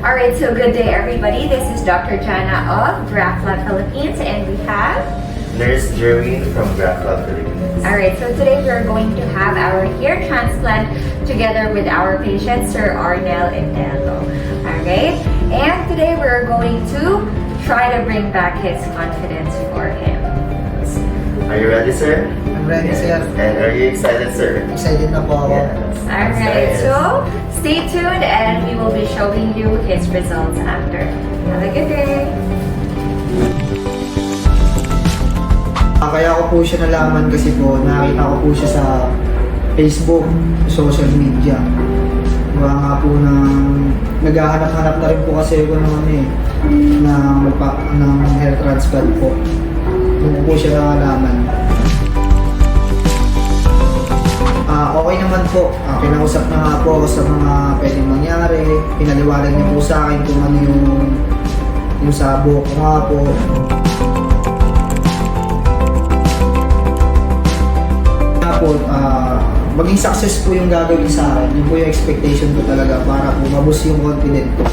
Alright, so good day everybody. This is Dr. Jana of Graflab Philippines and we have... Nurse Jerwin from Graflab Philippines. Alright, so today we're going to have our hair transplant together with our patient, Sir Arnel Intento. Alright, and today we're going to try to bring back his confidence for him. Are you ready, sir? I'm ready, sir. And are you excited, sir? Excited na po ako. Yes. Alright, so stay tuned and we will be showing you his results after. Have a good day! Kaya ko po siya nalaman kasi po, nakita ko po siya sa Facebook, social media. Diba nga po na naghahanap-hanap na rin po kasi ako ng hair transplant po. Doon ko po siya nakalaman. Okay naman po. Kinausap na nga po ako sa mga pwedeng mangyari. Pinaliwanag niya po sa akin kung ano yung sa buhok ko nga po. Maging success po yung gagawin sa akin. Yun po yung expectation ko talaga para po mabus yung confidence ko.